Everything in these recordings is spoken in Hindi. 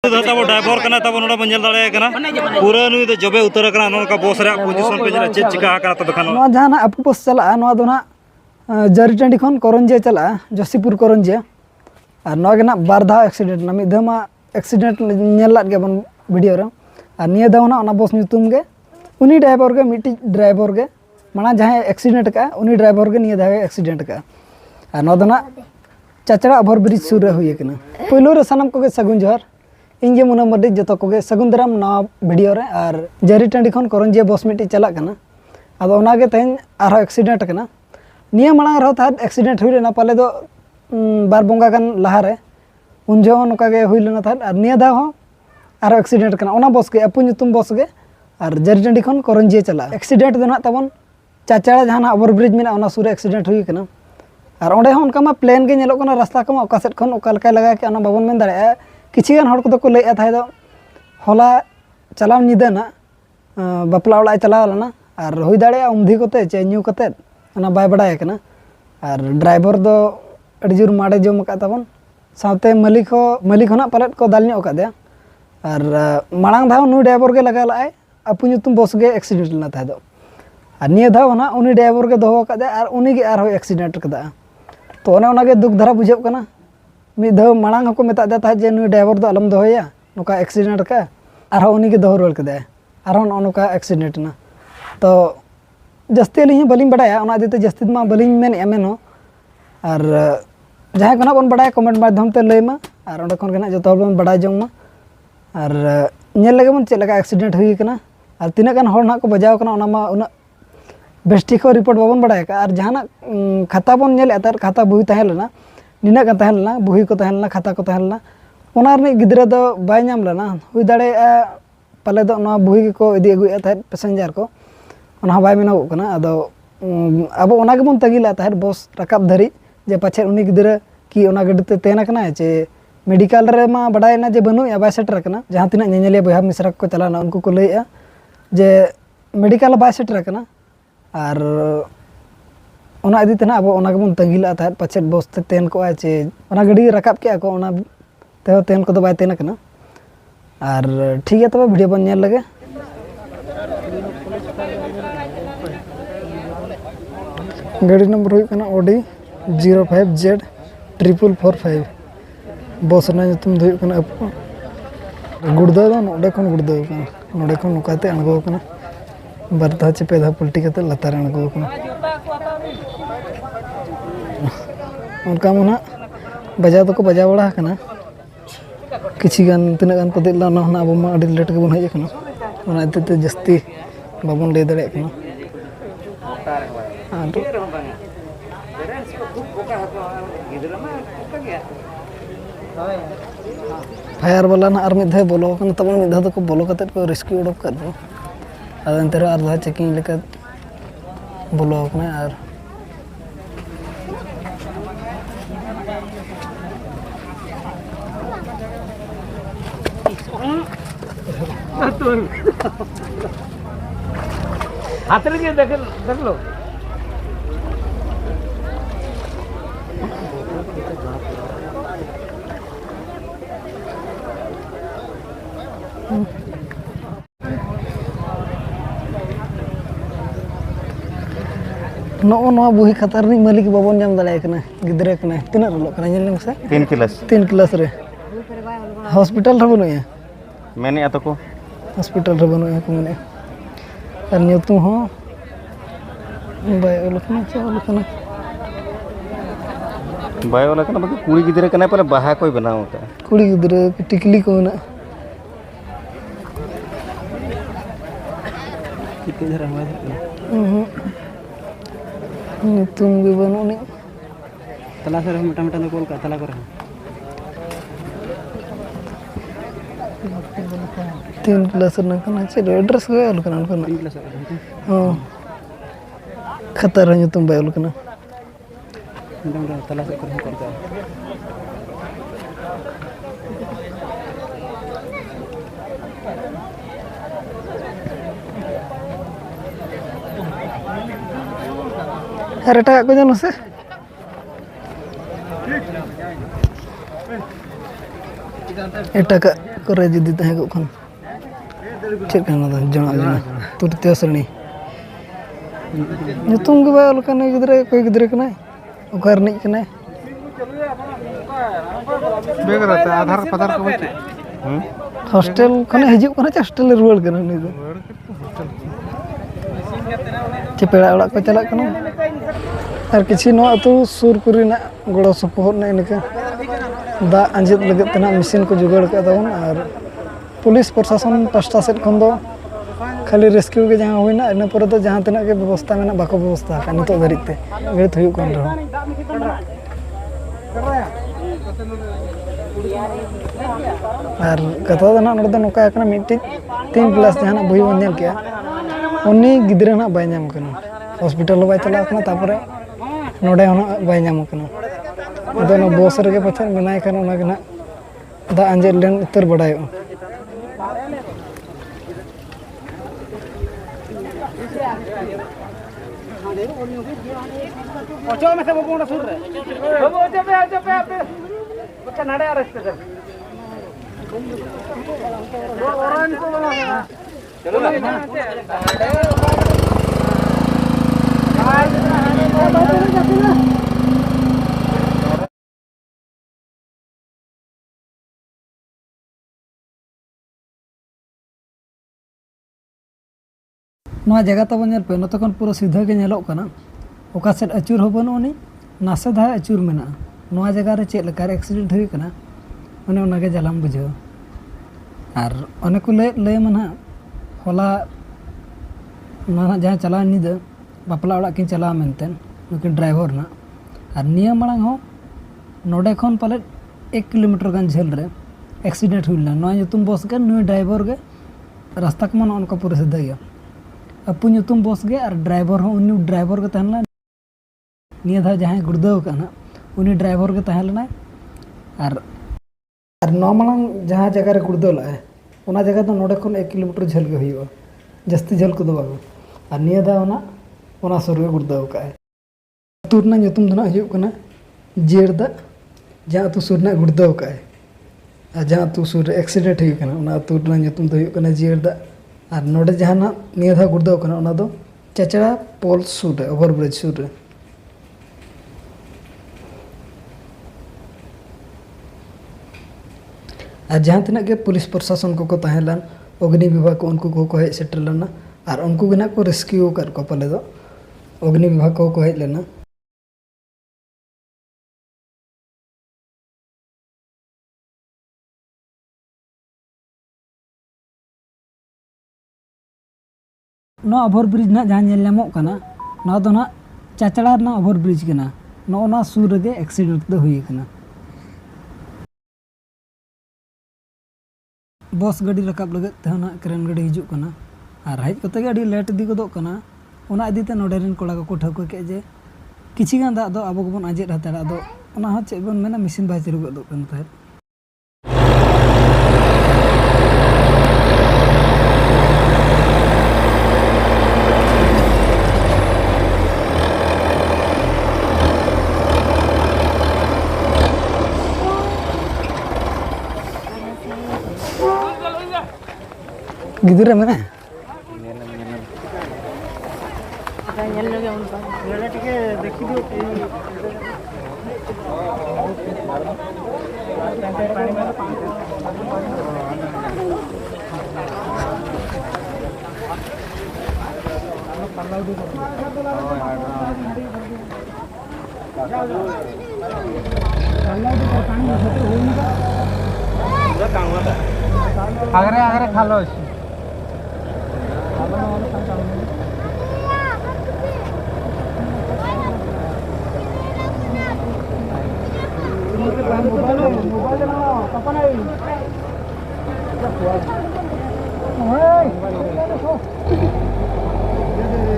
तब ड्राइवर करना तब नोड़ा बंजल दाड़े करना पूरा नुई तो जबे उतर करना नोका बॉस रे पोजीशन पे जरा चेक चिका करना तब खाना नो जहां अपू बस चला नो दो ना जरी टंडी खन करंजे चला जोशीपुर करंजे और नो के ना बारधा एक्सीडेंट ना मिदमा एक्सीडेंट नेल लाद गेबन वीडियो रे और निया दाव ना ओना बस ᱧᱩᱛᱩᱢ गे उनी ड्राइवर गे मिटी ड्राइवर गे माना जहां एक्सीडेंट का उनी ड्राइवर गे निया दाव एक्सीडेंट का और नो दो ना चाचड़ा ओवर ब्रिज सुर रे हुई केना पहिलो रे सनम को गे सगुन जोहर इंगे मुना मर्दी जतो को गे सगुन दराम ना वीडियो रे और जरी टंडी खन करंजे बस मिटी चला कना आदो ओना गे तेन आरो एक्सीडेंट कना निया मांग रहो था एक्सीडेंट हुई लेना पाले दो बार बोंगा गन लहा रे उन जो नोका गे हुई लेना था और निया दा हो आरो एक्सीडेंट कना ओना बस गे अपु ᱧᱩᱛᱩᱢ बस गे और जरी टंडी खन करंजे चला एक्सीडेंट दो ना तबन चाचाड़ा जहां ओवर ब्रिज में ओना सुर एक्सीडेंट हुई कना और ओंडे हो उनका मा प्लेन गे नेलो कना रास्ता को ओका सेट खन ओका लका लगा के ओना बाबन मेन दाड़े किछि गान हड़ को को लैया थाय दो होला चलाव निदा ना बापला ओला चलाव लना और हुई दाड़े उमधी कोते चे न्यू कते ओना बाय बडाय कना और ड्राइवर दो अड़ी जोर माडे जम का तबन साथे मालिक होना पालेट को दाल न्यो का दे और मांग धाव नु ड्राइवर गे लगा लाय अपु ᱧᱩᱛᱩᱢ बस गे एक्सीडेंट लना थाय दो और निया धाव ना उनी ड्राइवर गे दोहो का दे और उनी गे आरो एक्सीडेंट कदा तो ओना गे दुख धरा बुझे कना मिद धाव मांग हको मेता दे था जे नु ड्राइवर दो अलम दोहोया नोका एक्सीडेंट का और उनी गे दोहो रोल कदा और नोका एक्सीडेंट ना तो जस्ती अली बलिंग बडाया ओना दिते जस्ती मा बलिंग मेन एमेनो और जहां कोना बन बडाया कमेंट माध्यम ते लैमा और ओंडे कोन गना जतो बन बडाय जोंग मा और नेल लगे बन चेलका एक्सीडेंट हुई कना और तिना गान हर ना को बजाव कना ओना मा उना बेस्टी को रिपोर्ट बाबन बडाय का और जहां खाता बन नेल एतर खाता बुही तहेलना निना का तहेलना बुही को तहेलना खाता को तहेलना ओना रे गिदरा दो बाय नाम लना हुई दाड़े पाले दो ना बुही को इदी अगुया था पैसेंजर को ओना बाय मेनो कना अदो अब ओना के बन तगिला था बस रकाब धरी जे पाछे उनी गिदरा की ओना गडते तेना कना चे मेडिकल रे मा बडाय ना जे बनु या बाय सेटर कना जहां तिना नेनेले बहा मिसरा को चलाना उनको को लैया जे मेडिकल बाय सेटर कना और ओना इदी तना अब ओना के बन तगिला था पाछे बस ते तेन को आ चे ओना गडी रकाब के को ओना ते तेन को दो बाय तेना कना और ठीक है तब वीडियो बन नेल लगे गाड़ी नंबर हुई कना ओडी 05Z445 बस ना तुम धुई कना गुड़दा दो नोडे खन गुड़दा कना नोडे खन नोकाते अणगो कना बरधा चे पेधा पलटी कते लतार अणगो कना उनका मुना बजा तो को बजा बड़ा कना किछि गान तिना गान को दिला ना अब मा अडी लेट के बन हय कना ओना ते जस्ती बाबन ले दड़े कना फायर वाला ना और मिद बोलो कना तब मिद तो को बोलो कते को रेस्क्यू उडक कर दो अदंतर अर्धा चेकिंग लेका बोलो कना और हाथ लगे देख लो नो बुही खतर नि मालिक बाबन जाम दाड़े कना गिदरे कना तिना रोलो कना नेल से 3 क्लास रे हॉस्पिटल रे बनुया मैंने आतो को हॉस्पिटल रे बनुया को मने और ᱧᱩᱛᱩᱢ हो बाय ओलकना से ओलकना बाय वाला कना बाकी कुड़ी गिदरे कना पहले बाहा कोई बनाओ होता है कुड़ी गिदरे टिकली को ना कितने जरा हमारे तुम भी बनो नहीं तला से मोटा मोटा कॉल का तला कर 3 क्लास ना कना से एड्रेस को आल कना 3 क्लास हां खतर है तुम बाय आल कना मोटा मोटा तला से कर करता अरे टाका को जानो से एटाक करे जुदी तहे को खन चेक करना था जना जना तुरते सणी नितुम के बाय लकन गिदरे कोई गिदरे कना ओकर नहीं कना बेग रहता आधार पतार को बच्चे हॉस्टल खने हिजुक कना हॉस्टल रुवाड़ कना नि दो चे पेड़ा ओड़ा को चला कना और किछि नो अतु सुर कुरिना गड़ो सपोहर ने इनके दा अंजित लगत तना मशीन को जुगाड़ का दवन और पुलिस प्रशासन पास्टा सेट खन दो खाली रेस्क्यू के जहां होइना इन पर तो जहां तना के व्यवस्था में बाको व्यवस्था का नितो धरिते गड़ित हुयु कोन रहो और कथा दना नोड द नोका एकना मिट्टी 3 क्लास जहां बही बन नेल के उन्नी गिदरे ना बाय नाम कना हॉस्पिटल बाय चला कना तापरे नोडे होना बाय नाम कना अदो बस रे पछन बनाय कना ओना गना दा अंजेल लेन उत्तर बडायो ओचो में से बबुना सुर रे बबु ओचो पे आपे बच्चा नाडे अरेस्ट कर ओरन को बना चलो नवा जगह तब नेल पे नतो कन पूरा सीधा के नेलो कना ओका सेट अचूर हो बनुनी नासे धा अचूर मेना नवा जगह रे चेक लकार एक्सीडेंट हुई कना ओने ओनागे जलाम बुझो और ओने को ले मना होला ना जहां चला निद बापला ओड़ा किन चला मेनतेन नुकिन ड्राइवर ना और निया मांग हो नोडे खन पाले 1 किलोमीटर गान झेल रे एक्सीडेंट हुईना नवा युतुम बस के नुई ड्राइवर के रास्ता के मन उनका पूरा सीधा गया अपू युतुम बस के और ड्राइवर हो उनी ड्राइवर के तहला निया धा जहां गुड़दव कना उनी ड्राइवर के तहलना और नौ मांग जहां जगह रे गुड़दव ला ओना जगह तो नोडे खन 1 किलोमीटर झेल के हुईवा जस्ती झेल को दो बाबू और निया धा ओना सुर के गुड़दव का तुरना युतुम दना हुई कना जेड़ दा जहां तू सुरना गुड़दव का जहां तू सुर एक्सीडेंट हुई कना ओना तुरना युतुम दो हुई कना जेड़ दा और नोडे जहां निया धा गुड़दव कना ओना दो चचड़ा पोल सुर ओवरब्रिज सुर और जहाँ तिना के पुलिस प्रशासन को तहलान अग्नि विभाग को उनको को हेज सेटर लेना और उनको गना को रेस्क्यू कर को पले दो अग्नि विभाग को हेज लेना नो ओवरब्रिज ना जहाँ नेल नामो कना ना दो ना चाचड़ा ना ओवरब्रिज कना नो ना सुर गे एक्सीडेंट दो हुई कना बस गाड़ी रकाब लगत तेना क्रेन गाड़ी हिजुक कना और हेज कते गाड़ी लेट दी गदो कना ओना इदीते नोडेरन कोड़ा को ठौको के जे किछि गान दा दो आबो गबन आजेट हताड़ा दो ओना ह चे बन मेना मशीन बाय चलु गदो कन तार गिदरे में देखी दियो आगरे खालो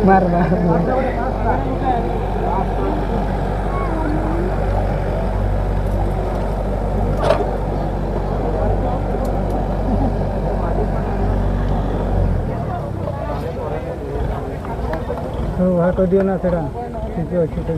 मार वहाँ को दियो ना सेड़ा ठीक है ठीक है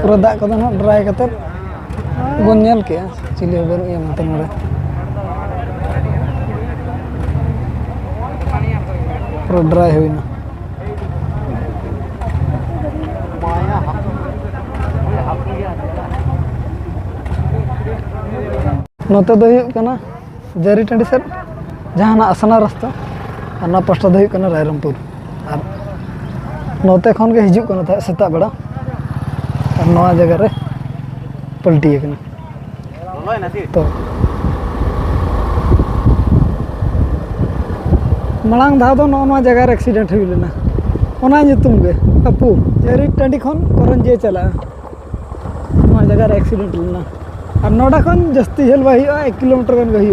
पूरा दाग को ना ड्राई करते गोन्यल के चिली बन ये मत नोड़े पूरा ड्राई हुई ना नोते दो हुई कना जरी टंडी सेट जहाँ ना असना रास्ता और ना पास्टा दो हुई कना रायरमपुर और नोते खन के हिजू कना था सेता बेड़ा और नवा जगह रे पलटी है तो मलांग धा दो नवा जगह रे एक्सीडेंट हुई लेना ओना nyutum गे अपू जरी टंडी खन करंजे चला नवा जगह रे एक्सीडेंट लेना और नोडा खन जस्ती झेल बा 1 किलोमीटर गन गई